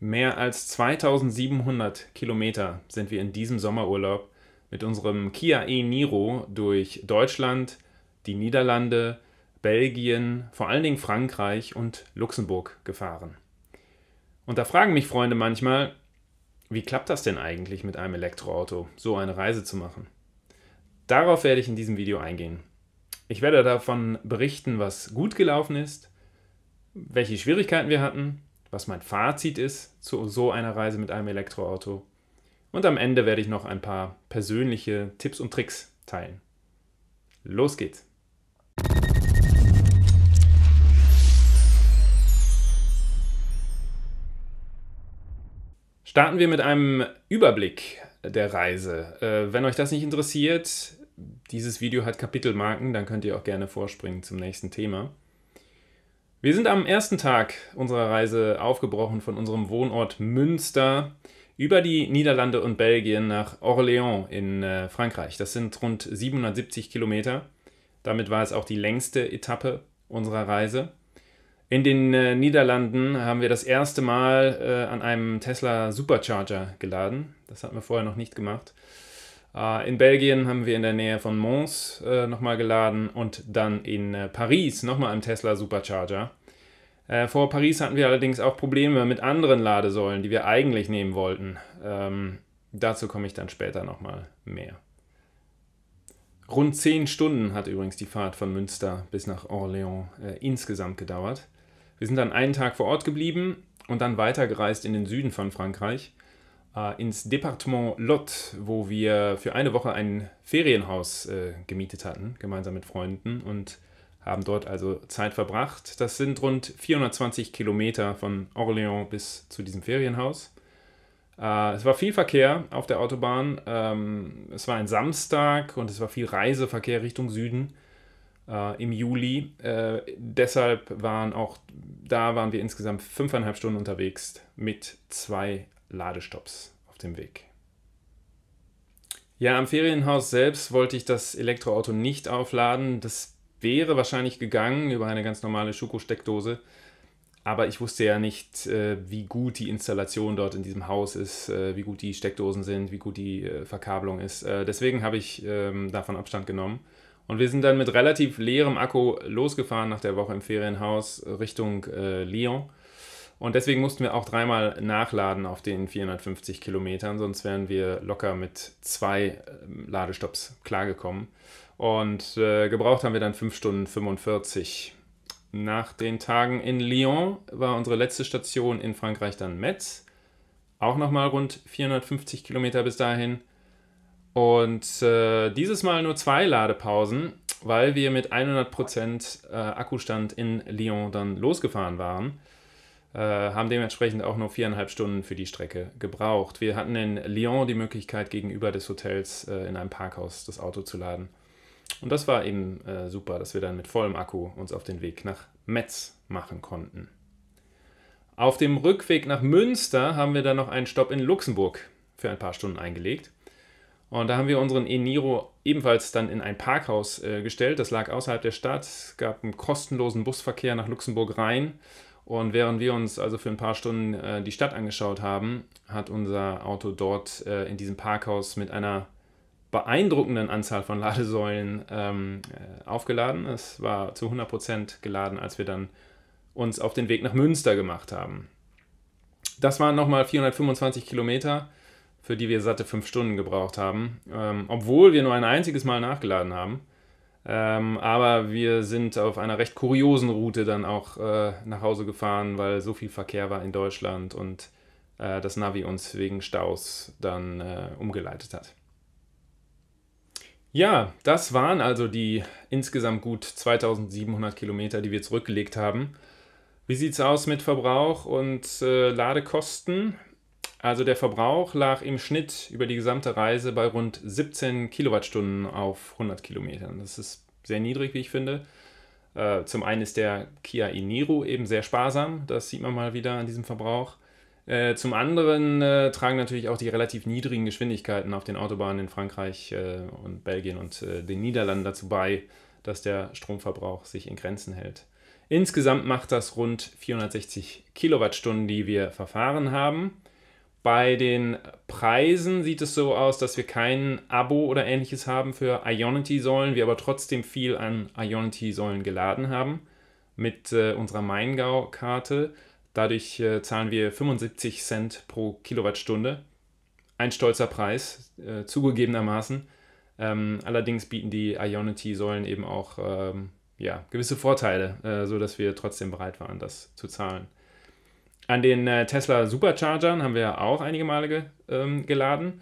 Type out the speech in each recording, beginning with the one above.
Mehr als 2700 Kilometer sind wir in diesem Sommerurlaub mit unserem Kia e-Niro durch Deutschland, die Niederlande, Belgien, vor allen Dingen Frankreich und Luxemburg gefahren. Und da fragen mich Freunde manchmal, wie klappt das denn eigentlich mit einem Elektroauto, so eine Reise zu machen? Darauf werde ich in diesem Video eingehen. Ich werde davon berichten, was gut gelaufen ist, welche Schwierigkeiten wir hatten, was mein Fazit ist zu so einer Reise mit einem Elektroauto. Und am Ende werde ich noch ein paar persönliche Tipps und Tricks teilen. Los geht's! Starten wir mit einem Überblick der Reise. Wenn euch das nicht interessiert, dieses Video hat Kapitelmarken, dann könnt ihr auch gerne vorspringen zum nächsten Thema. Wir sind am ersten Tag unserer Reise aufgebrochen von unserem Wohnort Münster über die Niederlande und Belgien nach Orléans in Frankreich. Das sind rund 770 Kilometer. Damit war es auch die längste Etappe unserer Reise. In den Niederlanden haben wir das erste Mal an einem Tesla Supercharger geladen. Das hatten wir vorher noch nicht gemacht. In Belgien haben wir in der Nähe von Mons nochmal geladen und dann in Paris nochmal einen Tesla Supercharger. Vor Paris hatten wir allerdings auch Probleme mit anderen Ladesäulen, die wir eigentlich nehmen wollten. Dazu komme ich dann später nochmal mehr. Rund 10 Stunden hat übrigens die Fahrt von Münster bis nach Orléans insgesamt gedauert. Wir sind dann einen Tag vor Ort geblieben und dann weitergereist in den Süden von Frankreich, ins Departement Lot, wo wir für eine Woche ein Ferienhaus gemietet hatten, gemeinsam mit Freunden, und haben dort also Zeit verbracht. Das sind rund 420 Kilometer von Orléans bis zu diesem Ferienhaus. Es war viel Verkehr auf der Autobahn. Es war ein Samstag und es war viel Reiseverkehr Richtung Süden im Juli. Deshalb waren wir insgesamt 5,5 Stunden unterwegs mit 2 Ladestopps auf dem Weg. Ja, am Ferienhaus selbst wollte ich das Elektroauto nicht aufladen. Das wäre wahrscheinlich gegangen über eine ganz normale Schuko-Steckdose. Aber ich wusste ja nicht, wie gut die Installation dort in diesem Haus ist, wie gut die Steckdosen sind, wie gut die Verkabelung ist. Deswegen habe ich davon Abstand genommen. Und wir sind dann mit relativ leerem Akku losgefahren nach der Woche im Ferienhaus Richtung Lyon. Und deswegen mussten wir auch 3-mal nachladen auf den 450 Kilometern, sonst wären wir locker mit 2 Ladestopps klargekommen. Und gebraucht haben wir dann 5 Stunden 45. Nach den Tagen in Lyon war unsere letzte Station in Frankreich dann Metz. Auch nochmal rund 450 Kilometer bis dahin. Und dieses Mal nur 2 Ladepausen, weil wir mit 100% Akkustand in Lyon dann losgefahren waren. Haben dementsprechend auch nur 4,5 Stunden für die Strecke gebraucht. Wir hatten in Lyon die Möglichkeit, gegenüber des Hotels in einem Parkhaus das Auto zu laden. Und das war eben super, dass wir dann mit vollem Akku uns auf den Weg nach Metz machen konnten. Auf dem Rückweg nach Münster haben wir dann noch einen Stopp in Luxemburg für ein paar Stunden eingelegt. Und da haben wir unseren e-Niro ebenfalls dann in ein Parkhaus gestellt. Das lag außerhalb der Stadt. Es gab einen kostenlosen Busverkehr nach Luxemburg rein. Und während wir uns also für ein paar Stunden die Stadt angeschaut haben, hat unser Auto dort in diesem Parkhaus mit einer beeindruckenden Anzahl von Ladesäulen aufgeladen. Es war zu 100% geladen, als wir dann uns auf den Weg nach Münster gemacht haben. Das waren nochmal 425 Kilometer, für die wir satte 5 Stunden gebraucht haben, obwohl wir nur ein einziges Mal nachgeladen haben. Aber wir sind auf einer recht kuriosen Route dann auch nach Hause gefahren, weil so viel Verkehr war in Deutschland und das Navi uns wegen Staus dann umgeleitet hat. Ja, das waren also die insgesamt gut 2700 Kilometer, die wir zurückgelegt haben. Wie sieht es aus mit Verbrauch und Ladekosten? Also der Verbrauch lag im Schnitt über die gesamte Reise bei rund 17 Kilowattstunden auf 100 Kilometern. Das ist sehr niedrig, wie ich finde. Zum einen ist der Kia e-Niro eben sehr sparsam, das sieht man mal wieder an diesem Verbrauch. Zum anderen tragen natürlich auch die relativ niedrigen Geschwindigkeiten auf den Autobahnen in Frankreich und Belgien und den Niederlanden dazu bei, dass der Stromverbrauch sich in Grenzen hält. Insgesamt macht das rund 460 Kilowattstunden, die wir verfahren haben. Bei den Preisen sieht es so aus, dass wir kein Abo oder ähnliches haben für Ionity-Säulen, wir aber trotzdem viel an Ionity-Säulen geladen haben mit unserer Maingau-Karte. Dadurch zahlen wir 75 Cent pro Kilowattstunde. Ein stolzer Preis, zugegebenermaßen. Allerdings bieten die Ionity-Säulen eben auch gewisse Vorteile, sodass wir trotzdem bereit waren, das zu zahlen. An den Tesla Superchargern haben wir auch einige Male geladen.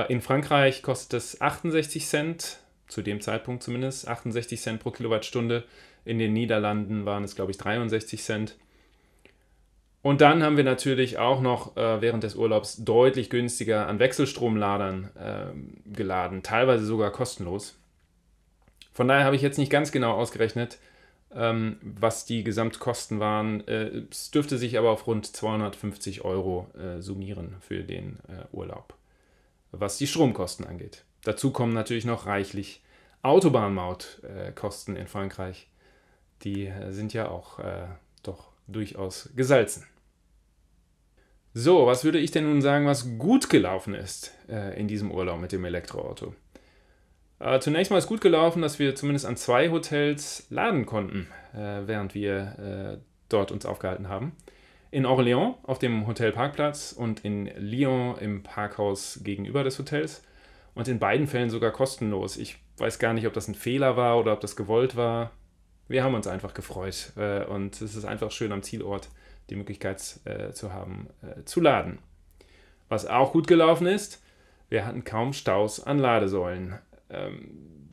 In Frankreich kostet es 68 Cent, zu dem Zeitpunkt zumindest, 68 Cent pro Kilowattstunde. In den Niederlanden waren es, glaube ich, 63 Cent. Und dann haben wir natürlich auch noch während des Urlaubs deutlich günstiger an Wechselstromladern geladen, teilweise sogar kostenlos. Von daher habe ich jetzt nicht ganz genau ausgerechnet, was die Gesamtkosten waren. Es dürfte sich aber auf rund 250 € summieren für den Urlaub, was die Stromkosten angeht. Dazu kommen natürlich noch reichlich Autobahnmautkosten in Frankreich. Die sind ja auch doch durchaus gesalzen. So, was würde ich denn nun sagen, was gut gelaufen ist in diesem Urlaub mit dem Elektroauto? Zunächst mal ist gut gelaufen, dass wir zumindest an 2 Hotels laden konnten, während wir dort uns aufgehalten haben. In Orléans auf dem Hotelparkplatz und in Lyon im Parkhaus gegenüber des Hotels. Und in beiden Fällen sogar kostenlos. Ich weiß gar nicht, ob das ein Fehler war oder ob das gewollt war. Wir haben uns einfach gefreut und es ist einfach schön am Zielort die Möglichkeit zu haben, zu laden. Was auch gut gelaufen ist, wir hatten kaum Staus an Ladesäulen.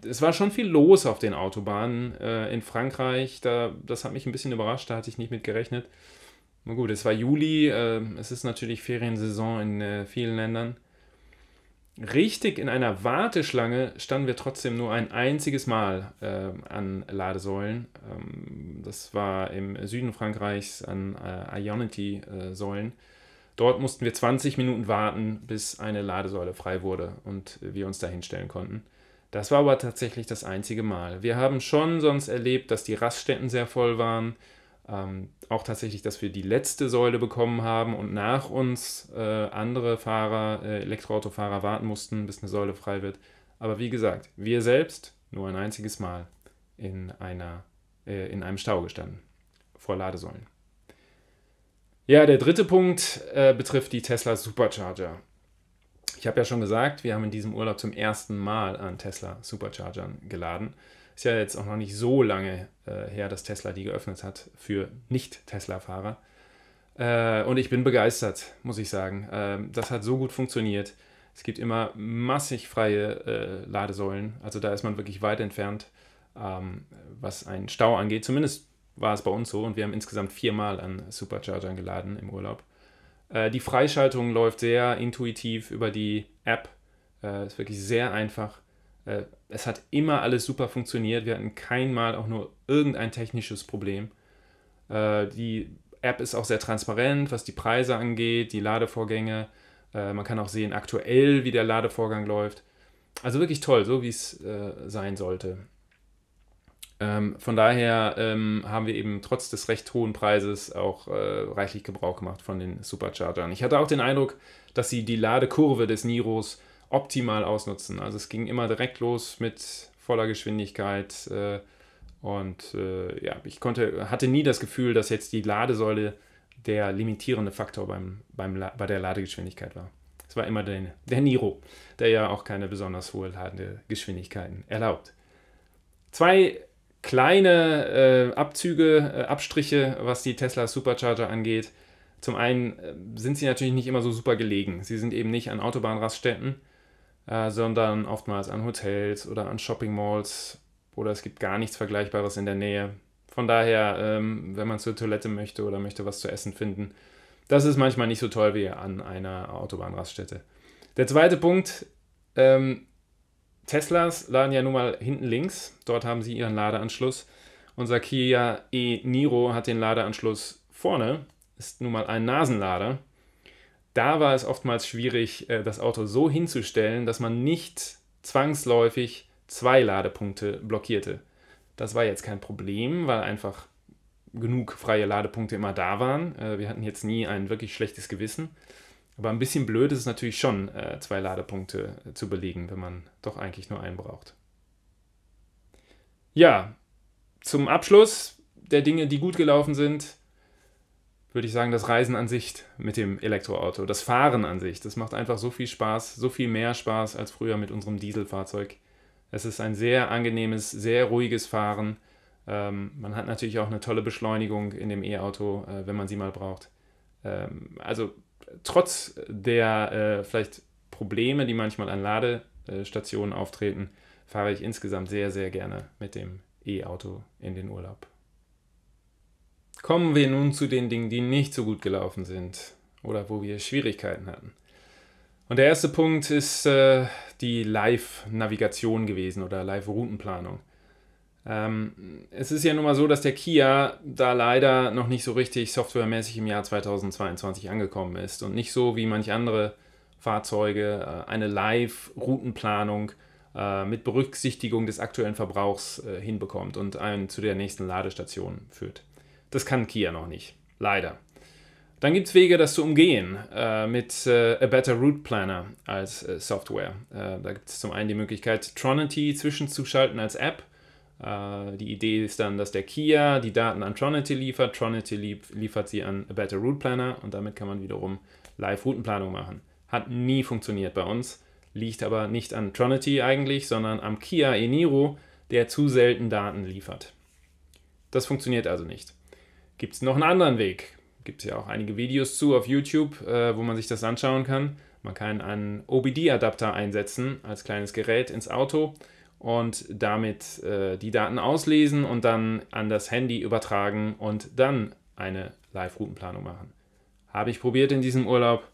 Es war schon viel los auf den Autobahnen in Frankreich. Das hat mich ein bisschen überrascht, da hatte ich nicht mit gerechnet. Na gut, es war Juli, es ist natürlich Feriensaison in vielen Ländern. Richtig in einer Warteschlange standen wir trotzdem nur ein einziges Mal an Ladesäulen. Das war im Süden Frankreichs an Ionity-Säulen. Dort mussten wir 20 Minuten warten, bis eine Ladesäule frei wurde und wir uns da hinstellen konnten. Das war aber tatsächlich das einzige Mal. Wir haben schon sonst erlebt, dass die Raststätten sehr voll waren. Auch tatsächlich, dass wir die letzte Säule bekommen haben und nach uns andere Fahrer, Elektroautofahrer warten mussten, bis eine Säule frei wird. Aber wie gesagt, wir selbst nur ein einziges Mal in einem Stau gestanden, vor Ladesäulen. Ja, der dritte Punkt betrifft die Tesla Supercharger. Ich habe ja schon gesagt, wir haben in diesem Urlaub zum ersten Mal an Tesla Superchargern geladen. Ist ja jetzt auch noch nicht so lange her, dass Tesla die geöffnet hat für Nicht-Tesla-Fahrer. Und ich bin begeistert, muss ich sagen. Das hat so gut funktioniert. Es gibt immer massig freie Ladesäulen. Also da ist man wirklich weit entfernt, was einen Stau angeht. Zumindest war es bei uns so. Und wir haben insgesamt 4 Mal an Superchargern geladen im Urlaub. Die Freischaltung läuft sehr intuitiv über die App. Ist wirklich sehr einfach. Es hat immer alles super funktioniert. Wir hatten kein Mal auch nur irgendein technisches Problem. Die App ist auch sehr transparent, was die Preise angeht, die Ladevorgänge. Man kann auch sehen aktuell, wie der Ladevorgang läuft. Also wirklich toll, so wie es sein sollte. Von daher haben wir eben trotz des recht hohen Preises auch reichlich Gebrauch gemacht von den Superchargern. Ich hatte auch den Eindruck, dass sie die Ladekurve des Niros optimal ausnutzen. Also es ging immer direkt los mit voller Geschwindigkeit ich hatte nie das Gefühl, dass jetzt die Ladesäule der limitierende Faktor bei der Ladegeschwindigkeit war. Es war immer der Niro, der ja auch keine besonders hohe Ladegeschwindigkeiten erlaubt. 2 kleine Abstriche, was die Tesla Supercharger angeht. Zum einen sind sie natürlich nicht immer so super gelegen. Sie sind eben nicht an Autobahnraststätten, sondern oftmals an Hotels oder an Shopping-Malls oder es gibt gar nichts Vergleichbares in der Nähe. Von daher, wenn man zur Toilette möchte oder möchte was zu essen finden, das ist manchmal nicht so toll wie an einer Autobahnraststätte. Der zweite Punkt, Teslas laden ja nun mal hinten links, dort haben sie ihren Ladeanschluss. Unser Kia e-Niro hat den Ladeanschluss vorne, ist nun mal ein Nasenlader. Da war es oftmals schwierig, das Auto so hinzustellen, dass man nicht zwangsläufig 2 Ladepunkte blockierte. Das war jetzt kein Problem, weil einfach genug freie Ladepunkte immer da waren. Wir hatten jetzt nie ein wirklich schlechtes Gewissen. Aber ein bisschen blöd ist es natürlich schon, 2 Ladepunkte zu belegen, wenn man doch eigentlich nur einen braucht. Ja, zum Abschluss der Dinge, die gut gelaufen sind, würde ich sagen, das Reisen an sich mit dem Elektroauto, das Fahren an sich, das macht einfach so viel Spaß, so viel mehr Spaß als früher mit unserem Dieselfahrzeug. Es ist ein sehr angenehmes, sehr ruhiges Fahren. Man hat natürlich auch eine tolle Beschleunigung in dem E-Auto, wenn man sie mal braucht. Also trotz der vielleicht Probleme, die manchmal an Ladestationen auftreten, fahre ich insgesamt sehr, sehr gerne mit dem E-Auto in den Urlaub. Kommen wir nun zu den Dingen, die nicht so gut gelaufen sind oder wo wir Schwierigkeiten hatten. Und der erste Punkt ist die Live-Navigation gewesen oder Live-Routenplanung. Es ist ja nun mal so, dass der Kia da leider noch nicht so richtig softwaremäßig im Jahr 2022 angekommen ist und nicht so wie manch andere Fahrzeuge eine Live-Routenplanung mit Berücksichtigung des aktuellen Verbrauchs hinbekommt und einen zu der nächsten Ladestation führt. Das kann Kia noch nicht, leider. Dann gibt es Wege, das zu umgehen mit A Better Route Planner als Software. Da gibt es zum einen die Möglichkeit, Tronity zwischenzuschalten als App. Die Idee ist dann, dass der Kia die Daten an Tronity liefert. Tronity liefert sie an A Better Route Planner und damit kann man wiederum Live-Routenplanung machen. Hat nie funktioniert bei uns, liegt aber nicht an Tronity eigentlich, sondern am Kia e-Niro, der zu selten Daten liefert. Das funktioniert also nicht. Gibt es noch einen anderen Weg? Gibt es ja auch einige Videos zu auf YouTube, wo man sich das anschauen kann. Man kann einen OBD-Adapter einsetzen als kleines Gerät ins Auto und damit die Daten auslesen und dann an das Handy übertragen und dann eine Live-Routenplanung machen. Habe ich probiert in diesem Urlaub,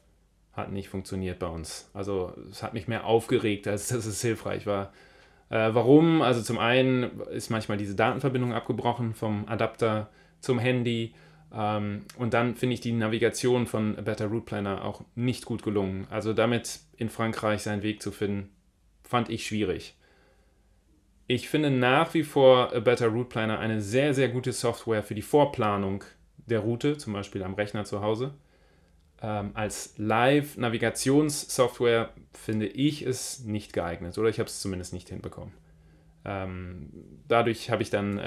hat nicht funktioniert bei uns. Also es hat mich mehr aufgeregt, als dass es hilfreich war. Warum? Also zum einen ist manchmal diese Datenverbindung abgebrochen vom Adapter zum Handy. Und dann finde ich die Navigation von A Better Route Planner auch nicht gut gelungen. Also damit in Frankreich seinen Weg zu finden, fand ich schwierig. Ich finde nach wie vor A Better Route Planner eine sehr, sehr gute Software für die Vorplanung der Route, zum Beispiel am Rechner zu Hause. Als Live-Navigationssoftware finde ich es nicht geeignet oder ich habe es zumindest nicht hinbekommen. Dadurch habe ich dann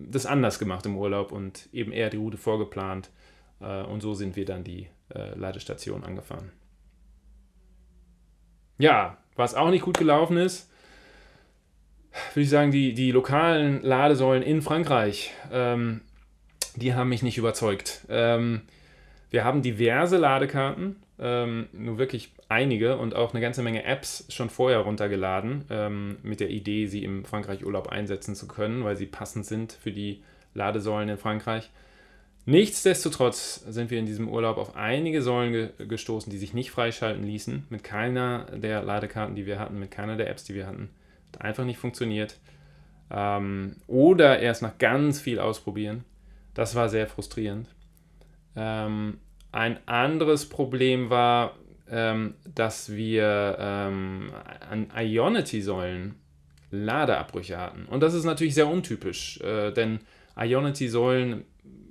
das anders gemacht im Urlaub und eben eher die Route vorgeplant und so sind wir dann die Ladestation angefahren. Ja, was auch nicht gut gelaufen ist, würde ich sagen, die lokalen Ladesäulen in Frankreich, die haben mich nicht überzeugt. Wir haben diverse Ladekarten, nur wirklich einige und auch eine ganze Menge Apps schon vorher runtergeladen, mit der Idee, sie im Frankreich-Urlaub einsetzen zu können, weil sie passend sind für die Ladesäulen in Frankreich. Nichtsdestotrotz sind wir in diesem Urlaub auf einige Säulen gestoßen, die sich nicht freischalten ließen, mit keiner der Ladekarten, die wir hatten, mit keiner der Apps, die wir hatten. Hat einfach nicht funktioniert. Oder erst nach ganz viel ausprobieren. Das war sehr frustrierend. Ein anderes Problem war, dass wir an Ionity-Säulen Ladeabbrüche hatten. Und das ist natürlich sehr untypisch, denn Ionity-Säulen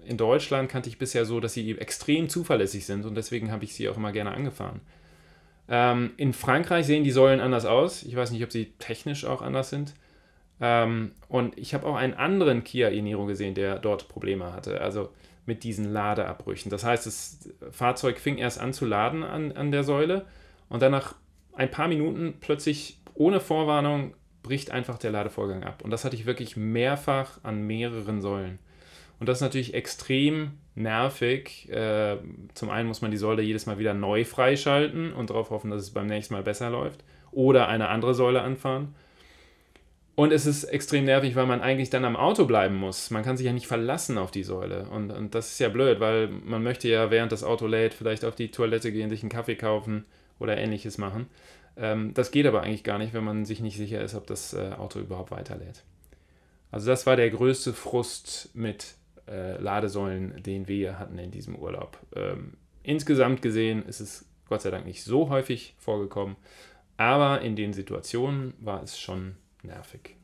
in Deutschland kannte ich bisher so, dass sie extrem zuverlässig sind und deswegen habe ich sie auch immer gerne angefahren. In Frankreich sehen die Säulen anders aus. Ich weiß nicht, ob sie technisch auch anders sind. Und ich habe auch einen anderen Kia e-Niro gesehen, der dort Probleme hatte. Also mit diesen Ladeabbrüchen. Das heißt, das Fahrzeug fing erst an zu laden an der Säule und dann nach ein paar Minuten plötzlich ohne Vorwarnung bricht einfach der Ladevorgang ab. Und das hatte ich wirklich mehrfach an mehreren Säulen. Und das ist natürlich extrem nervig. Zum einen muss man die Säule jedes Mal wieder neu freischalten und darauf hoffen, dass es beim nächsten Mal besser läuft. Oder eine andere Säule anfahren. Und es ist extrem nervig, weil man eigentlich dann am Auto bleiben muss. Man kann sich ja nicht verlassen auf die Säule. Und das ist ja blöd, weil man möchte ja, während das Auto lädt, vielleicht auf die Toilette gehen, sich einen Kaffee kaufen oder Ähnliches machen. Das geht aber eigentlich gar nicht, wenn man sich nicht sicher ist, ob das Auto überhaupt weiterlädt. Also das war der größte Frust mit Ladesäulen, den wir hatten in diesem Urlaub. Insgesamt gesehen ist es Gott sei Dank nicht so häufig vorgekommen, aber in den Situationen war es schon nervig.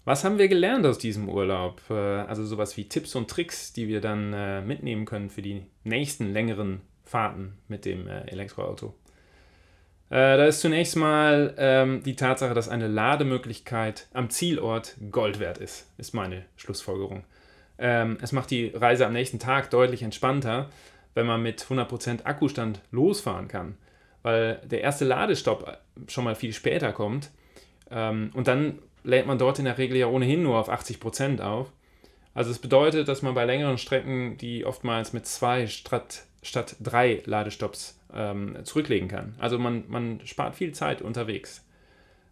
Was haben wir gelernt aus diesem Urlaub? Also sowas wie Tipps und Tricks, die wir dann mitnehmen können für die nächsten längeren Fahrten mit dem Elektroauto. Da ist zunächst mal die Tatsache, dass eine Lademöglichkeit am Zielort Gold wert ist meine Schlussfolgerung. Es macht die Reise am nächsten Tag deutlich entspannter, wenn man mit 100% Akkustand losfahren kann, weil der erste Ladestopp schon mal viel später kommt und dann lädt man dort in der Regel ja ohnehin nur auf 80% auf. Also es bedeutet, dass man bei längeren Strecken die oftmals mit 2 statt 3 Ladestopps zurücklegen kann. Also man spart viel Zeit unterwegs.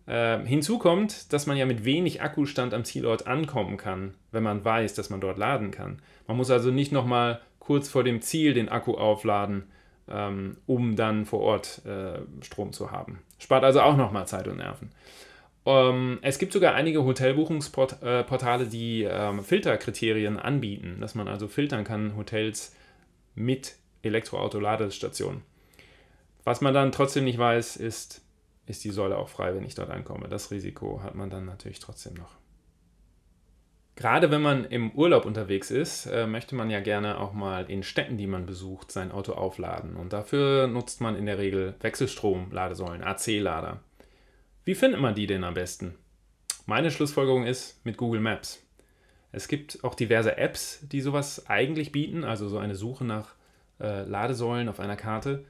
Hinzu kommt, dass man ja mit wenig Akkustand am Zielort ankommen kann, wenn man weiß, dass man dort laden kann. Man muss also nicht nochmal kurz vor dem Ziel den Akku aufladen, um dann vor Ort Strom zu haben. Spart also auch nochmal Zeit und Nerven. Es gibt sogar einige Hotelbuchungsportale, die Filterkriterien anbieten, dass man also filtern kann, Hotels mit Elektroauto-Ladestationen. Was man dann trotzdem nicht weiß, ist die Säule auch frei, wenn ich dort ankomme. Das Risiko hat man dann natürlich trotzdem noch. Gerade wenn man im Urlaub unterwegs ist, möchte man ja gerne auch mal in Städten, die man besucht, sein Auto aufladen. Und dafür nutzt man in der Regel Wechselstrom-Ladesäulen, AC-Lader. Wie findet man die denn am besten? Meine Schlussfolgerung ist mit Google Maps. Es gibt auch diverse Apps, die sowas eigentlich bieten, also so eine Suche nach Ladesäulen auf einer Karte.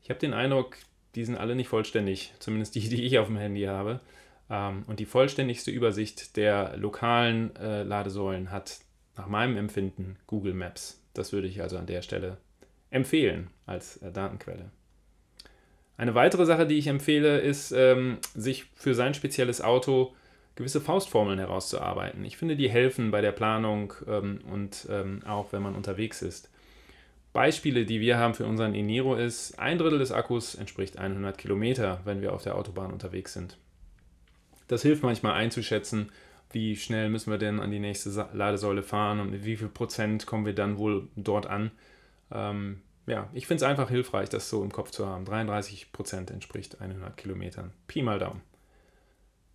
Ich habe den Eindruck, die sind alle nicht vollständig, zumindest die ich auf dem Handy habe. Und die vollständigste Übersicht der lokalen Ladesäulen hat nach meinem Empfinden Google Maps. Das würde ich also an der Stelle empfehlen als Datenquelle. Eine weitere Sache, die ich empfehle, ist, sich für sein spezielles Auto gewisse Faustformeln herauszuarbeiten. Ich finde, die helfen bei der Planung und auch wenn man unterwegs ist. Beispiele, die wir haben für unseren e-Niro ist, 1/3 des Akkus entspricht 100 Kilometer, wenn wir auf der Autobahn unterwegs sind. Das hilft manchmal einzuschätzen, wie schnell müssen wir denn an die nächste Ladesäule fahren und mit wie viel Prozent kommen wir dann wohl dort an. Ja, ich finde es einfach hilfreich, das so im Kopf zu haben. 33% entspricht 100 Kilometern. Pi mal Daumen.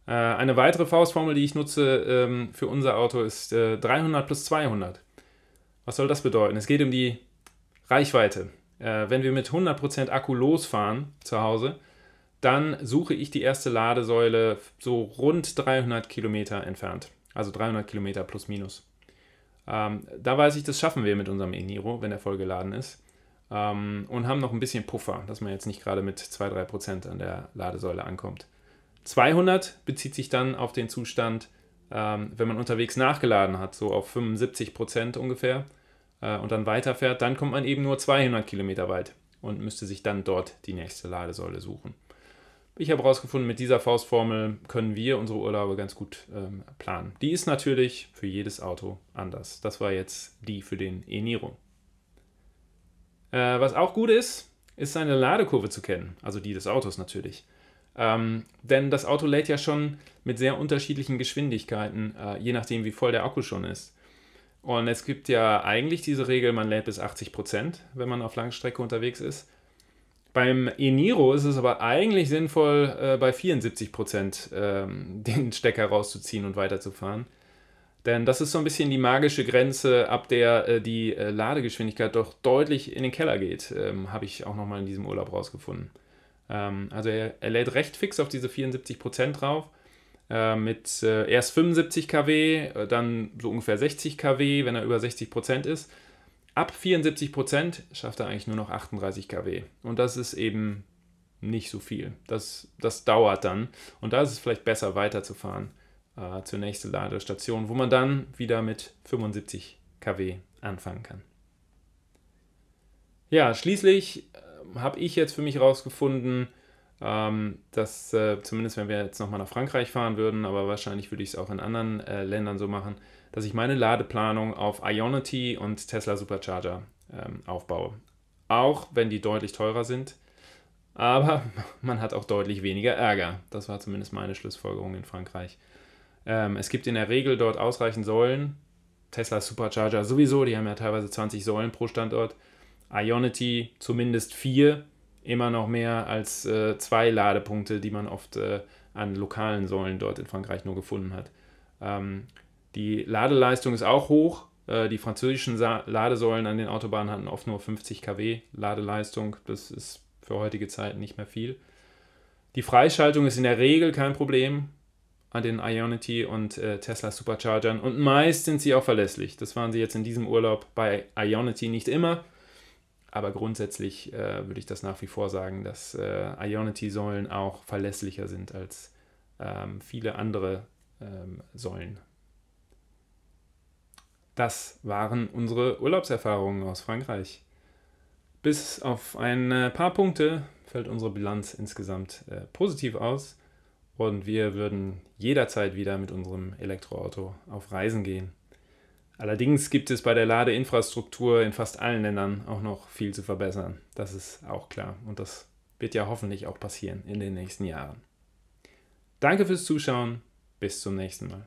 Eine weitere Faustformel, die ich nutze für unser Auto, ist 300 plus 200. Was soll das bedeuten? Es geht um die Reichweite. Wenn wir mit 100% Akku losfahren zu Hause, dann suche ich die erste Ladesäule so rund 300 Kilometer entfernt. Also 300 Kilometer plus minus. Da weiß ich, das schaffen wir mit unserem e-Niro, wenn er vollgeladen ist. Und haben noch ein bisschen Puffer, dass man jetzt nicht gerade mit 2-3% an der Ladesäule ankommt. 200 bezieht sich dann auf den Zustand, wenn man unterwegs nachgeladen hat, so auf 75% ungefähr, und dann weiterfährt, dann kommt man eben nur 200 Kilometer weit und müsste sich dann dort die nächste Ladesäule suchen. Ich habe herausgefunden, mit dieser Faustformel können wir unsere Urlaube ganz gut planen. Die ist natürlich für jedes Auto anders. Das war jetzt die für den e-Niro. Was auch gut ist seine Ladekurve zu kennen, also die des Autos natürlich. Denn das Auto lädt ja schon mit sehr unterschiedlichen Geschwindigkeiten, je nachdem wie voll der Akku schon ist. Und es gibt ja eigentlich diese Regel, man lädt bis 80%, wenn man auf Langstrecke unterwegs ist. Beim e-Niro ist es aber eigentlich sinnvoll, bei 74% den Stecker rauszuziehen und weiterzufahren. Denn das ist so ein bisschen die magische Grenze, ab der die Ladegeschwindigkeit doch deutlich in den Keller geht, habe ich auch nochmal in diesem Urlaub rausgefunden. Also er lädt recht fix auf diese 74% drauf, mit erst 75 kW, dann so ungefähr 60 kW, wenn er über 60% ist. Ab 74% schafft er eigentlich nur noch 38 kW. Und das ist eben nicht so viel. Das dauert dann. Und da ist es vielleicht besser, weiterzufahren zur nächsten Ladestation, wo man dann wieder mit 75 kW anfangen kann. Ja, schließlich habe ich jetzt für mich herausgefunden, dass zumindest wenn wir jetzt nochmal nach Frankreich fahren würden, aber wahrscheinlich würde ich es auch in anderen Ländern so machen, dass ich meine Ladeplanung auf Ionity und Tesla Supercharger aufbaue. Auch wenn die deutlich teurer sind, aber man hat auch deutlich weniger Ärger. Das war zumindest meine Schlussfolgerung in Frankreich. Es gibt in der Regel dort ausreichend Säulen. Tesla Supercharger sowieso, die haben ja teilweise 20 Säulen pro Standort. Ionity zumindest 4, immer noch mehr als 2 Ladepunkte, die man oft an lokalen Säulen dort in Frankreich nur gefunden hat. Die Ladeleistung ist auch hoch. Die französischen Ladesäulen an den Autobahnen hatten oft nur 50 kW Ladeleistung. Das ist für heutige Zeiten nicht mehr viel. Die Freischaltung ist in der Regel kein Problem an den Ionity und Tesla Superchargern und meist sind sie auch verlässlich. Das waren sie jetzt in diesem Urlaub bei Ionity nicht immer, aber grundsätzlich würde ich das nach wie vor sagen, dass Ionity-Säulen auch verlässlicher sind als viele andere Säulen. Das waren unsere Urlaubserfahrungen aus Frankreich. Bis auf ein paar Punkte fällt unsere Bilanz insgesamt positiv aus und wir würden jederzeit wieder mit unserem Elektroauto auf Reisen gehen. Allerdings gibt es bei der Ladeinfrastruktur in fast allen Ländern auch noch viel zu verbessern. Das ist auch klar und das wird ja hoffentlich auch passieren in den nächsten Jahren. Danke fürs Zuschauen, bis zum nächsten Mal.